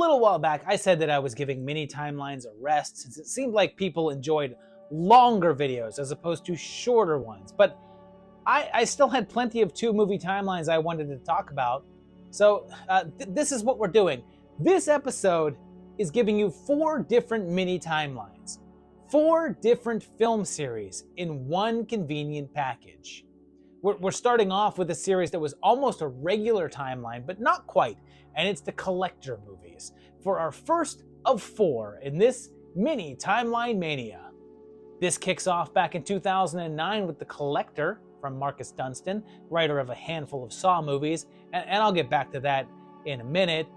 little while back, I said that I was giving mini timelines a rest since it seemed like people enjoyed longer videos as opposed to shorter ones. But I still had plenty of 2-movie timelines I wanted to talk about. So this is what we're doing. This episode is giving you 4 different mini timelines. 4 different film series in one convenient package. We're starting off with a series that was almost a regular timeline, but not quite, and it's the collector movies, for our first of 4 in this mini timeline mania. This kicks off back in 2009 with The Collector from Marcus Dunstan, writer of a handful of Saw movies, and I'll get back to that in a minute.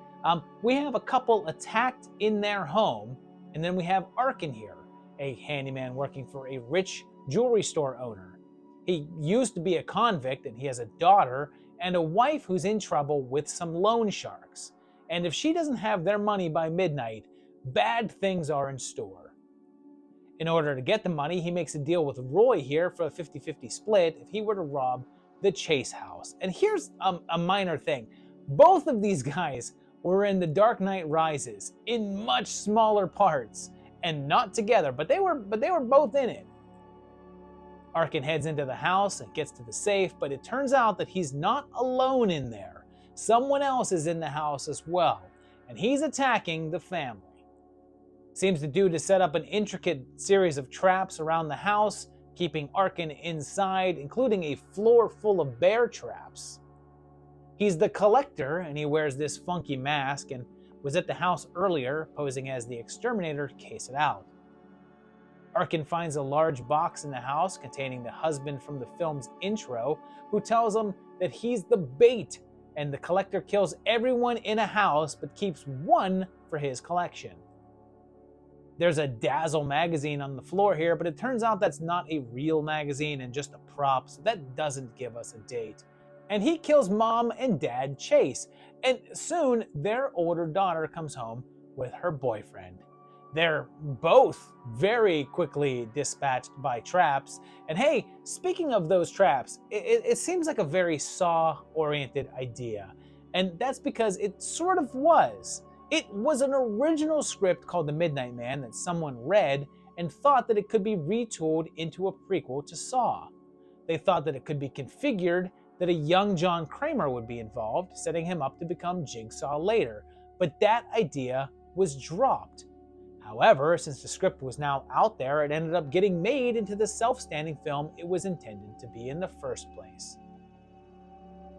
We have a couple attacked in their home, and then we have Arkin here, a handyman working for a rich jewelry store owner. He used to be a convict, and he has a daughter and a wife who's in trouble with some loan sharks. And if she doesn't have their money by midnight, bad things are in store. In order to get the money, he makes a deal with Roy here for a 50-50 split if he were to rob the Chase house. And here's a minor thing. Both of these guys were in The Dark Knight Rises in much smaller parts and not together, but they were both in it. Arkin heads into the house and gets to the safe, but it turns out that he's not alone in there. Someone else is in the house as well, and he's attacking the family. Seems the dude to set up an intricate series of traps around the house, keeping Arkin inside, including a floor full of bear traps. He's the Collector, and he wears this funky mask and was at the house earlier, posing as the exterminator to case it out. Arkin finds a large box in the house containing the husband from the film's intro, who tells him that he's the bait, and the Collector kills everyone in a house but keeps one for his collection. There's a Dazzle magazine on the floor here, but it turns out that's not a real magazine and just a prop, so that doesn't give us a date. And he kills Mom and Dad Chase, and soon their older daughter comes home with her boyfriend. They're both very quickly dispatched by traps. And hey, speaking of those traps, it seems like a very Saw-oriented idea. And that's because it sort of was. It was an original script called The Midnight Man that someone read and thought that it could be retooled into a prequel to Saw. They thought that it could be configured that a young John Kramer would be involved, setting him up to become Jigsaw later. But that idea was dropped. However, since the script was now out there, it ended up getting made into the self-standing film it was intended to be in the first place.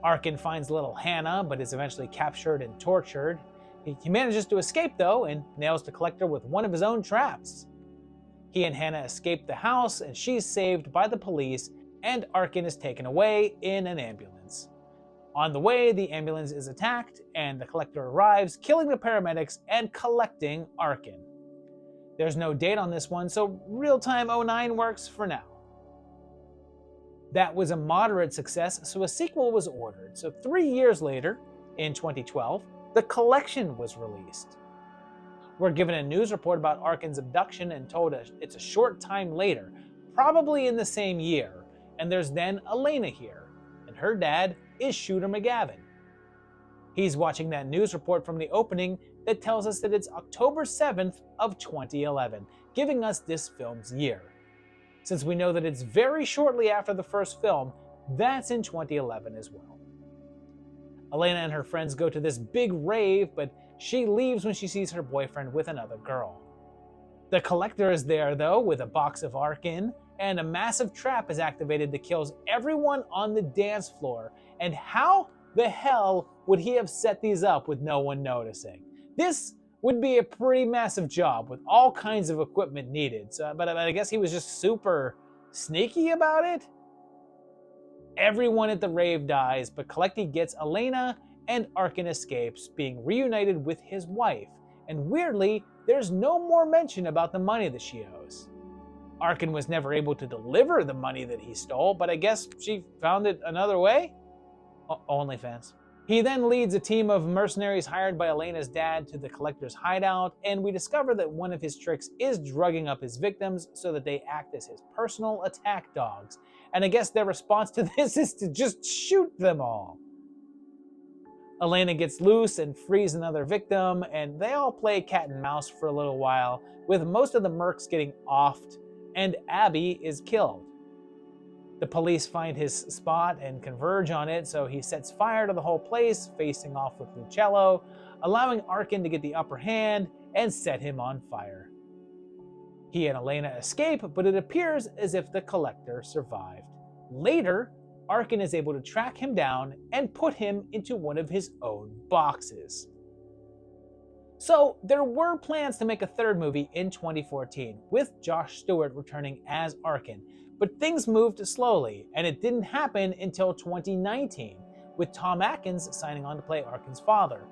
Arkin finds little Hannah, but is eventually captured and tortured. He manages to escape, though, and nails the Collector with one of his own traps. He and Hannah escape the house, and she's saved by the police, and Arkin is taken away in an ambulance. On the way, the ambulance is attacked, and the Collector arrives, killing the paramedics and collecting Arkin. There's no date on this one, so Real-Time 09 works for now. That was a moderate success, so a sequel was ordered. So 3 years later, in 2012, The Collection was released. We're given a news report about Arkin's abduction and told it's a short time later, probably in the same year, and there's then Elena here, and her dad is Shooter McGavin. He's watching that news report from the opening that tells us that it's October 7th of 2011, giving us this film's year. Since we know that it's very shortly after the first film, that's in 2011 as well. Elena and her friends go to this big rave, but she leaves when she sees her boyfriend with another girl. The Collector is there, though, with a box of Arkin, and a massive trap is activated that kills everyone on the dance floor. And how the hell would he have set these up with no one noticing? This would be a pretty massive job with all kinds of equipment needed, but I guess he was just super sneaky about it? Everyone at the rave dies, but Collecty gets Elena, and Arkin escapes, being reunited with his wife. And weirdly, there's no more mention about the money that she owes. Arkin was never able to deliver the money that he stole, but I guess she found it another way? OnlyFans. He then leads a team of mercenaries hired by Elena's dad to the Collector's hideout, and we discover that one of his tricks is drugging up his victims so that they act as his personal attack dogs. And I guess their response to this is to just shoot them all. Elena gets loose and frees another victim, and they all play cat and mouse for a little while, with most of the mercs getting offed, and Abby is killed. The police find his spot and converge on it, so he sets fire to the whole place, facing off with Lucello, allowing Arkin to get the upper hand and set him on fire. He and Elena escape, but it appears as if the Collector survived. Later, Arkin is able to track him down and put him into one of his own boxes. So there were plans to make a third movie in 2014, with Josh Stewart returning as Arkin, but things moved slowly, and it didn't happen until 2019, with Tom Atkins signing on to play Arkin's father.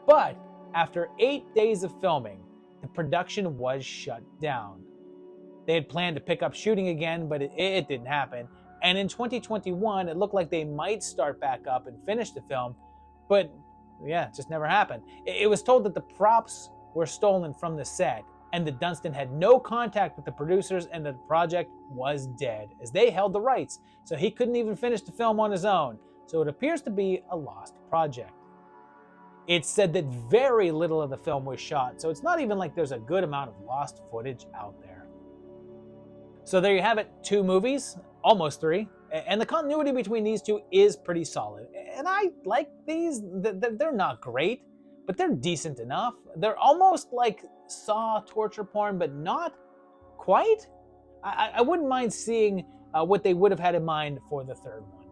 But after 8 days of filming, the production was shut down. They had planned to pick up shooting again, but it didn't happen. And in 2021, it looked like they might start back up and finish the film, but yeah, it just never happened. It was told that the props were stolen from the set, and that Dunstan had no contact with the producers and that the project was dead, as they held the rights, so he couldn't even finish the film on his own. So it appears to be a lost project. It's said that very little of the film was shot, so it's not even like there's a good amount of lost footage out there. So there you have it, 2 movies, almost 3, and the continuity between these 2 is pretty solid. And I like these. They're not great, but they're decent enough. They're almost like Saw torture porn, but not quite. I wouldn't mind seeing what they would have had in mind for the third one.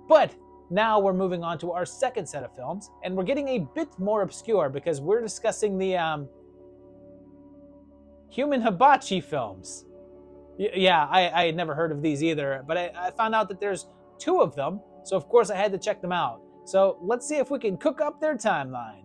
But now we're moving on to our second set of films, and we're getting a bit more obscure because we're discussing the Human Hibachi films. Yeah, I had never heard of these either, but I found out that there's 2 of them, so of course I had to check them out. So let's see if we can cook up their timeline.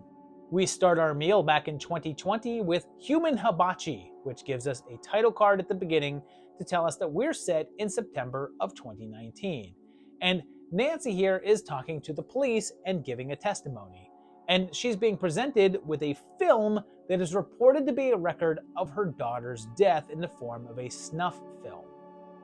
We start our meal back in 2020 with Human Hibachi, which gives us a title card at the beginning to tell us that we're set in September of 2019. And Nancy here is talking to the police and giving a testimony. And she's being presented with a film that is reported to be a record of her daughter's death in the form of a snuff film.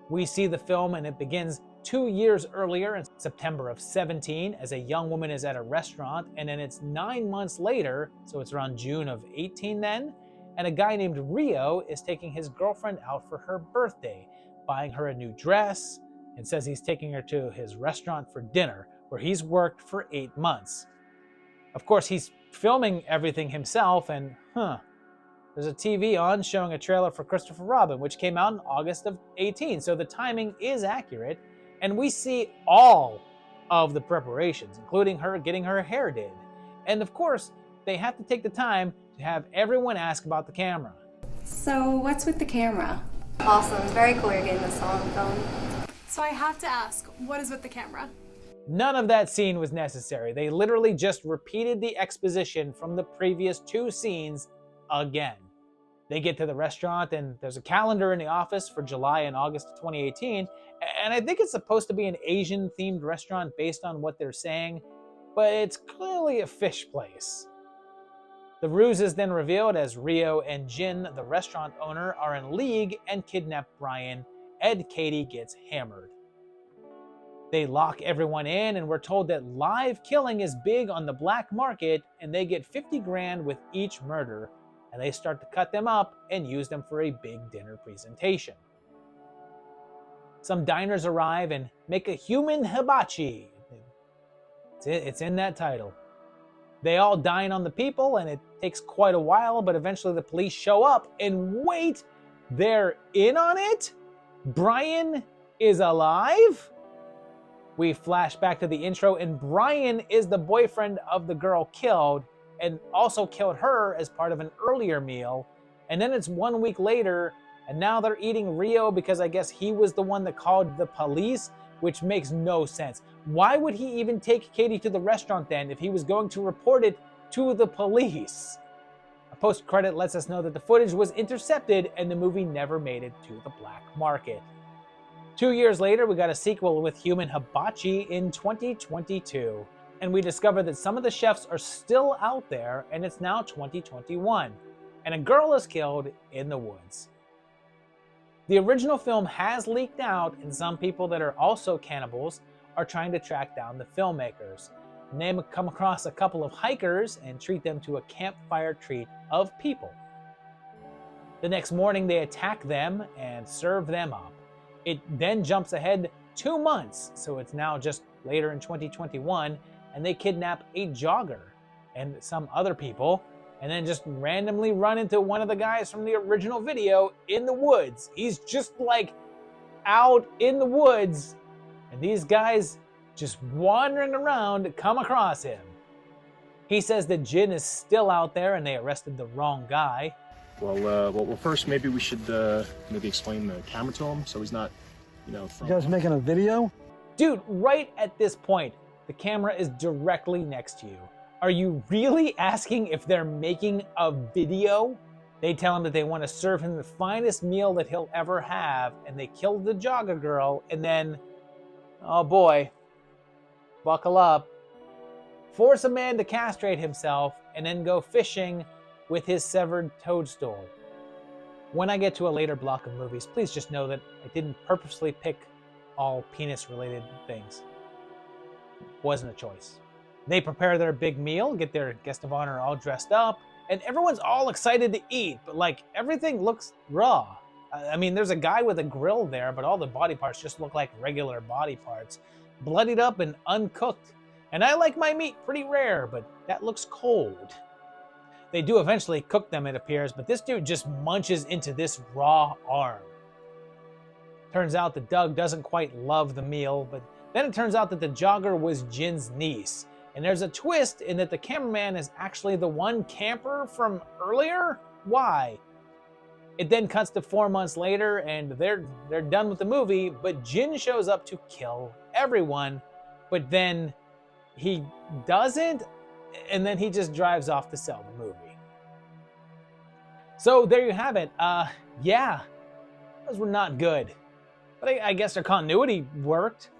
We see the film and it begins 2 years earlier in September of 17 as a young woman is at a restaurant, and then it's 9 months later, so it's around June of 18 then, and a guy named Rio is taking his girlfriend out for her birthday, buying her a new dress, and says he's taking her to his restaurant for dinner, where he's worked for 8 months. Of course, he's filming everything himself, and there's a TV on showing a trailer for Christopher Robin, which came out in August of 18, so the timing is accurate, and we see all of the preparations, including her getting her hair did. And of course, they have to take the time to have everyone ask about the camera. So what's with the camera? Awesome, very cool you're getting this on film. So I have to ask, what is with the camera? None of that scene was necessary. They literally just repeated the exposition from the previous 2 scenes again. They get to the restaurant and there's a calendar in the office for July and August of 2018, and I think it's supposed to be an Asian-themed restaurant based on what they're saying, but it's clearly a fish place. The ruse is then revealed as Rio and Jin, the restaurant owner, are in league and kidnap Brian. Ed Katie gets hammered. They lock everyone in, and we're told that live killing is big on the black market, and they get 50 grand with each murder, and they start to cut them up and use them for a big dinner presentation. Some diners arrive and make a human hibachi. It's in that title. They all dine on the people, and it takes quite a while, but eventually the police show up, and wait, they're in on it? Brian is alive? We flash back to the intro, and Brian is the boyfriend of the girl killed, and also killed her as part of an earlier meal. And then it's 1 week later, and now they're eating Rio because I guess he was the one that called the police, which makes no sense. Why would he even take Katie to the restaurant then if he was going to report it to the police? A post-credit lets us know that the footage was intercepted and the movie never made it to the black market. 2 years later, we got a sequel with Human Hibachi in 2022. And we discover that some of the chefs are still out there, and it's now 2021. And a girl is killed in the woods. The original film has leaked out, and some people that are also cannibals are trying to track down the filmmakers. and they come across a couple of hikers and treat them to a campfire treat of people. The next morning, they attack them and serve them up. It then jumps ahead 2 months, so it's now just later in 2021, and they kidnap a jogger and some other people, and then just randomly run into one of the guys from the original video in the woods. He's just like out in the woods, and these guys just wandering around come across him. He says that Jin is still out there and they arrested the wrong guy. Well, first maybe we should maybe explain the camera to him so he's not, from... You guys making a video? Dude, right at this point, the camera is directly next to you. Are you really asking if they're making a video? They tell him that they want to serve him the finest meal that he'll ever have, and they kill the jogger girl, and then, oh boy, buckle up, force a man to castrate himself, and then go fishing with his severed toadstool. When I get to a later block of movies, please just know that I didn't purposely pick all penis-related things. It wasn't a choice. They prepare their big meal, get their guest of honor all dressed up, and everyone's all excited to eat, but like everything looks raw. I mean, there's a guy with a grill there, but all the body parts just look like regular body parts, bloodied up and uncooked. And I like my meat pretty rare, but that looks cold. They do eventually cook them, it appears, but this dude just munches into this raw arm. Turns out that Doug doesn't quite love the meal, but then it turns out that the jogger was Jin's niece. And there's a twist in that the cameraman is actually the one camper from earlier? Why? It then cuts to 4 months later and they're done with the movie, but Jin shows up to kill everyone, but then he doesn't, and then he just drives off to sell the movie. So there you have it. Yeah, those were not good. But I guess their continuity worked.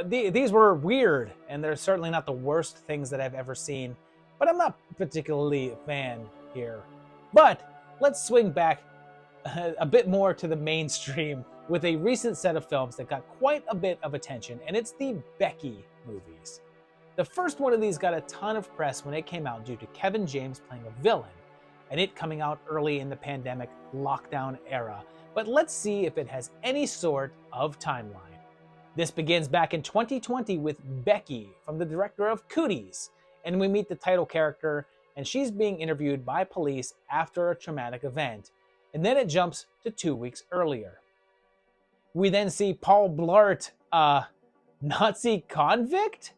These were weird, and they're certainly not the worst things that I've ever seen, but I'm not particularly a fan here. But let's swing back a bit more to the mainstream with a recent set of films that got quite a bit of attention, and it's the Becky movies. The first one of these got a ton of press when it came out due to Kevin James playing a villain, and it coming out early in the pandemic lockdown era. But let's see if it has any sort of timeline. This begins back in 2020 with Becky from the director of Cooties, and we meet the title character, and she's being interviewed by police after a traumatic event, and then it jumps to 2 weeks earlier. We then see Paul Blart, Nazi convict?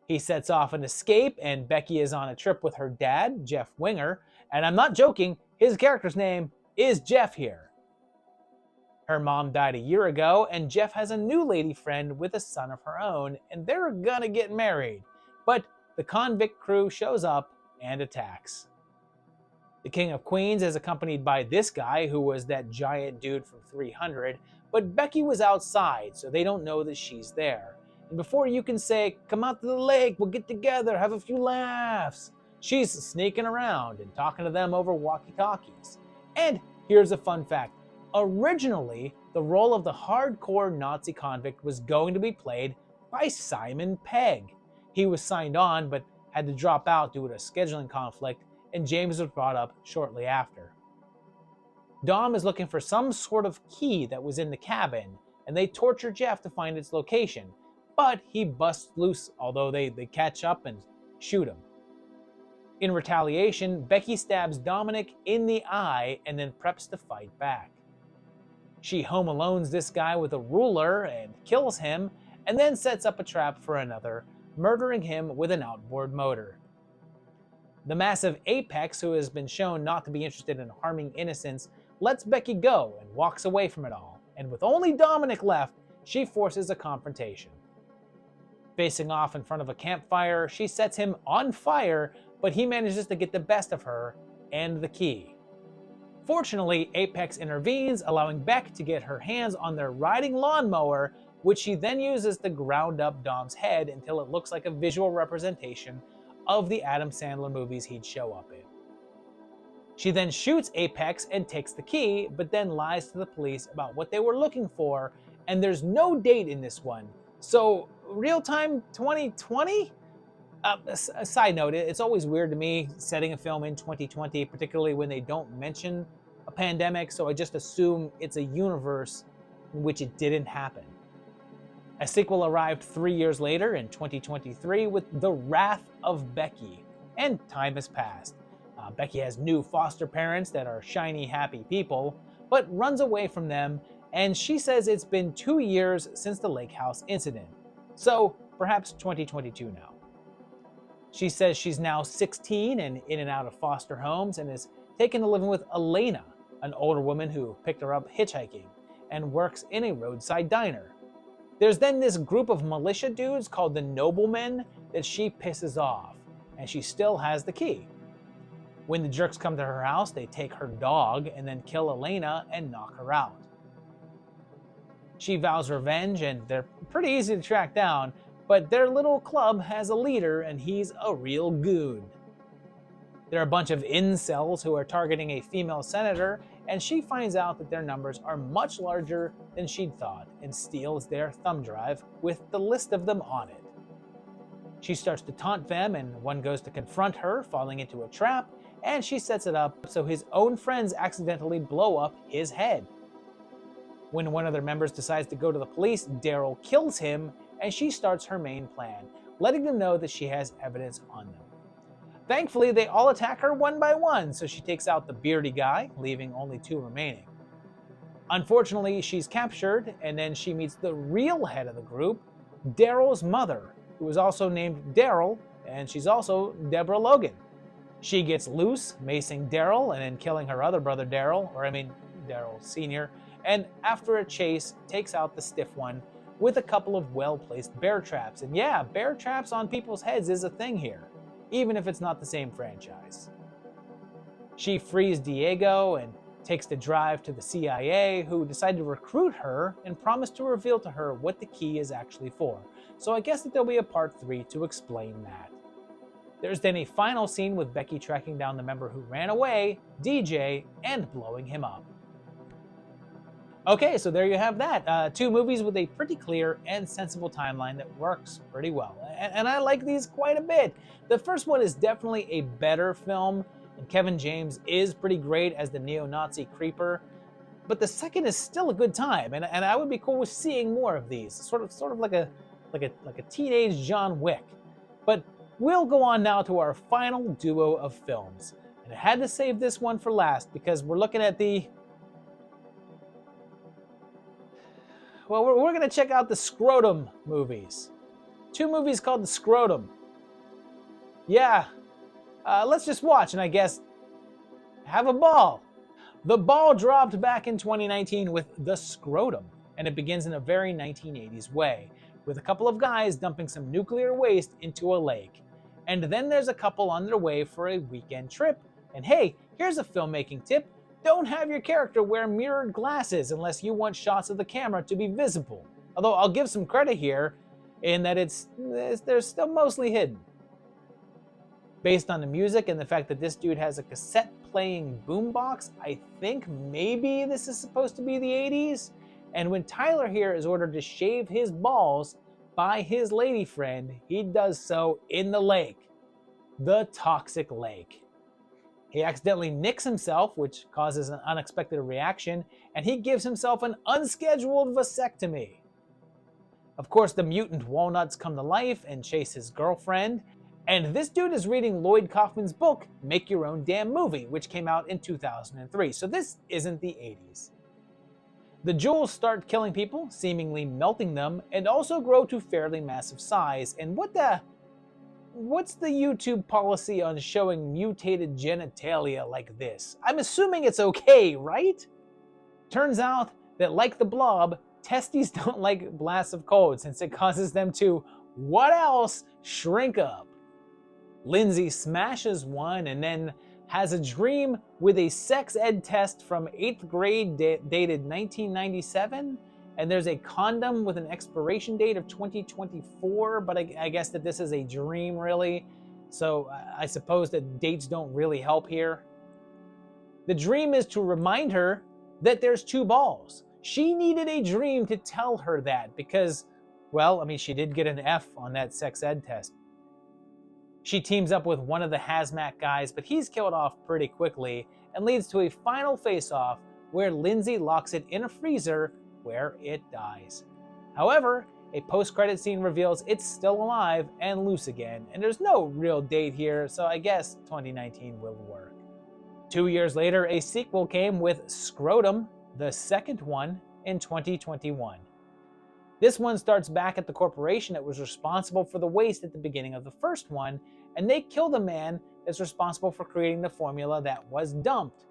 He sets off an escape, and Becky is on a trip with her dad, Jeff Winger, and I'm not joking, his character's name is Jeff here. Her mom died a year ago, and Jeff has a new lady friend with a son of her own, and they're gonna get married. But the convict crew shows up and attacks. The King of Queens is accompanied by this guy who was that giant dude from 300, but Becky was outside, so they don't know that she's there. And before you can say, come out to the lake, we'll get together, have a few laughs, she's sneaking around and talking to them over walkie-talkies. And here's a fun fact. Originally, the role of the hardcore Nazi convict was going to be played by Simon Pegg. He was signed on, but had to drop out due to a scheduling conflict, and James was brought up shortly after. Dom is looking for some sort of key that was in the cabin, and they torture Jeff to find its location, but he busts loose, although they catch up and shoot him. In retaliation, Becky stabs Dominic in the eye and then preps to fight back. She home alones this guy with a ruler and kills him, and then sets up a trap for another, murdering him with an outboard motor. The massive Apex, who has been shown not to be interested in harming innocents, lets Becky go and walks away from it all, and with only Dominic left, she forces a confrontation. Facing off in front of a campfire, she sets him on fire, but he manages to get the best of her and the key. Fortunately, Apex intervenes, allowing Beck to get her hands on their riding lawnmower, which she then uses to ground up Dom's head until it looks like a visual representation of the Adam Sandler movies he'd show up in. She then shoots Apex and takes the key, but then lies to the police about what they were looking for, and there's no date in this one. So, real time 2020? A side note, it's always weird to me setting a film in 2020, particularly when they don't mention a pandemic, so I just assume it's a universe in which it didn't happen. A sequel arrived 3 years later in 2023 with The Wrath of Becky, and time has passed. Becky has new foster parents that are shiny, happy people, but runs away from them, and she says it's been 2 years since the lake house incident. So perhaps 2022 now. She says she's now 16 and in and out of foster homes and is taken to living with Elena, an older woman who picked her up hitchhiking and works in a roadside diner. There's then this group of militia dudes called the Noblemen that she pisses off, and she still has the key. When the jerks come to her house, they take her dog and then kill Elena and knock her out. She vows revenge, and they're pretty easy to track down, but their little club has a leader, and he's a real goon. There are a bunch of incels who are targeting a female senator, and she finds out that their numbers are much larger than she'd thought and steals their thumb drive with the list of them on it. She starts to taunt them, and one goes to confront her, falling into a trap, and she sets it up so his own friends accidentally blow up his head. When one of their members decides to go to the police, Daryl kills him, and she starts her main plan, letting them know that she has evidence on them. Thankfully, they all attack her one by one, so she takes out the beardy guy, leaving only 2 remaining. Unfortunately, she's captured, and then she meets the real head of the group, Daryl's mother, who is also named Daryl, and she's also Deborah Logan. She gets loose, macing Daryl and then killing her other brother Daryl Sr., and after a chase, takes out the stiff one with a couple of well-placed bear traps. And yeah, bear traps on people's heads is a thing here, even if it's not the same franchise. She frees Diego and takes the drive to the CIA, who decide to recruit her and promise to reveal to her what the key is actually for. So I guess that there'll be a part 3 to explain that. There's then a final scene with Becky tracking down the member who ran away, DJ, and blowing him up. Okay, so there you have that. 2 movies with a pretty clear and sensible timeline that works pretty well. And I like these quite a bit. The first one is definitely a better film, and Kevin James is pretty great as the neo-Nazi creeper. But the second is still a good time, and I would be cool with seeing more of these. Sort of like a teenage John Wick. But we'll go on now to our final duo of films. And I had to save this one for last because we're looking at we're going to check out the Scrotum movies. 2 movies called the Scrotum. Yeah, let's just watch and I guess have a ball. The ball dropped back in 2019 with The Scrotum, and it begins in a very 1980s way, with a couple of guys dumping some nuclear waste into a lake. And then there's a couple on their way for a weekend trip. And hey, here's a filmmaking tip. Don't have your character wear mirrored glasses unless you want shots of the camera to be visible. Although I'll give some credit here in that they're still mostly hidden. Based on the music and the fact that this dude has a cassette playing boombox, I think maybe this is supposed to be the 80s. And when Tyler here is ordered to shave his balls by his lady friend, he does so in the lake, the toxic lake. He accidentally nicks himself, which causes an unexpected reaction, and he gives himself an unscheduled vasectomy. Of course, the mutant walnuts come to life and chase his girlfriend, and this dude is reading Lloyd Kaufman's book, Make Your Own Damn Movie, which came out in 2003, so this isn't the 80s. The jewels start killing people, seemingly melting them, and also grow to fairly massive size, and what's the YouTube policy on showing mutated genitalia like this? I'm assuming it's okay, right? Turns out that like the blob, testes don't like blasts of cold since it causes them to, what else, shrink up. Lindsay smashes one and then has a dream with a sex ed test from 8th grade dated 1997. And there's a condom with an expiration date of 2024, but I guess that this is a dream, really. So I suppose that dates don't really help here. The dream is to remind her that there's 2 balls. She needed a dream to tell her that because, well, I mean, she did get an F on that sex ed test. She teams up with one of the hazmat guys, but he's killed off pretty quickly, and leads to a final face-off where Lindsay locks it in a freezer where it dies. However, a post-credit scene reveals it's still alive and loose again, and there's no real date here, so I guess 2019 will work. 2 years later, a sequel came with Scrotum, the second one, in 2021. This one starts back at the corporation that was responsible for the waste at the beginning of the first one, and they kill the man that's responsible for creating the formula that was dumped.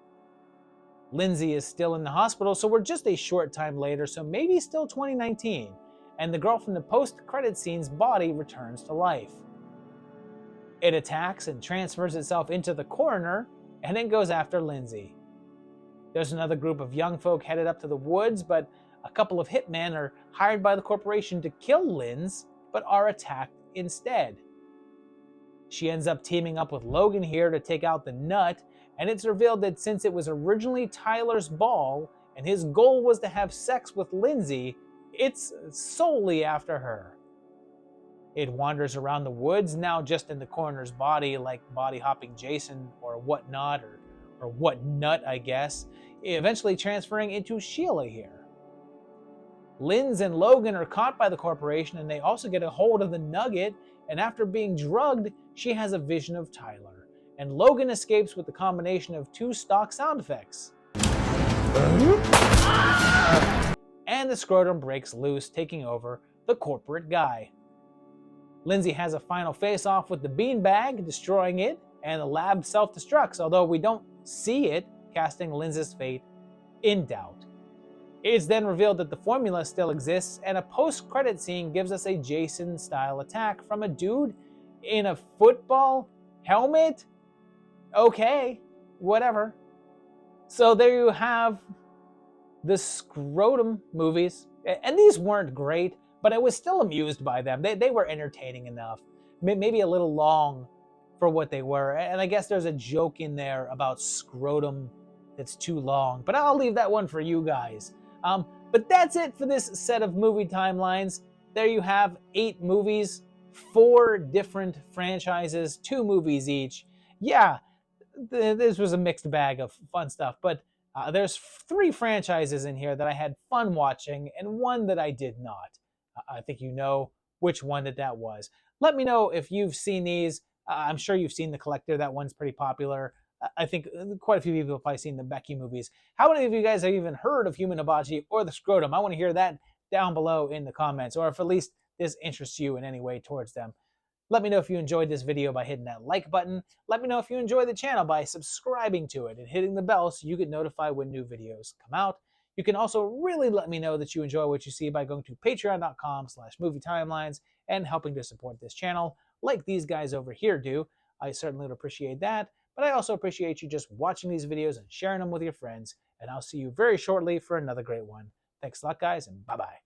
Lindsay is still in the hospital, so we're just a short time later, so maybe still 2019, and the girl from the post-credit scene's body returns to life. It attacks and transfers itself into the coroner, and then goes after Lindsay. There's another group of young folk headed up to the woods, but a couple of hitmen are hired by the corporation to kill Linz, but are attacked instead. She ends up teaming up with Logan here to take out the nut, and it's revealed that since it was originally Tyler's ball, and his goal was to have sex with Lindsay, it's solely after her. It wanders around the woods, now just in the coroner's body, like body-hopping Jason or whatnot, or what nut, I guess, eventually transferring into Sheila here. Linz and Logan are caught by the corporation, and they also get a hold of the nugget, and after being drugged, she has a vision of Tyler, and Logan escapes with the combination of 2 stock sound effects. And the Scrotum breaks loose, taking over the corporate guy. Lindsay has a final face-off with the beanbag, destroying it, and the lab self-destructs, although we don't see it, casting Lindsay's fate in doubt. It's then revealed that the formula still exists, and a post-credit scene gives us a Jason-style attack from a dude in a football helmet? Okay, whatever. So there you have the Scrotum movies, and these weren't great, but I was still amused by them. They were entertaining enough, maybe a little long for what they were, and I guess there's a joke in there about scrotum that's too long, but I'll leave that one for you guys. But that's it for this set of movie timelines. There you have 8 movies, 4 different franchises, 2 movies each. Yeah, this was a mixed bag of fun stuff, but there's 3 franchises in here that I had fun watching, and 1 that I did not. I think you know which one that was. Let me know if you've seen these. I'm sure you've seen The Collector. That one's pretty popular. I think quite a few people have probably seen the Becky movies. How many of you guys have even heard of Human Hibachi or the Scrotum? I want to hear that down below in the comments, or if at least this interests you in any way towards them. Let me know if you enjoyed this video by hitting that like button. Let me know if you enjoy the channel by subscribing to it and hitting the bell so you get notified when new videos come out. You can also really let me know that you enjoy what you see by going to patreon.com/movietimelines and helping to support this channel like these guys over here do. I certainly would appreciate that, but I also appreciate you just watching these videos and sharing them with your friends, and I'll see you very shortly for another great one. Thanks a lot, guys, and bye-bye.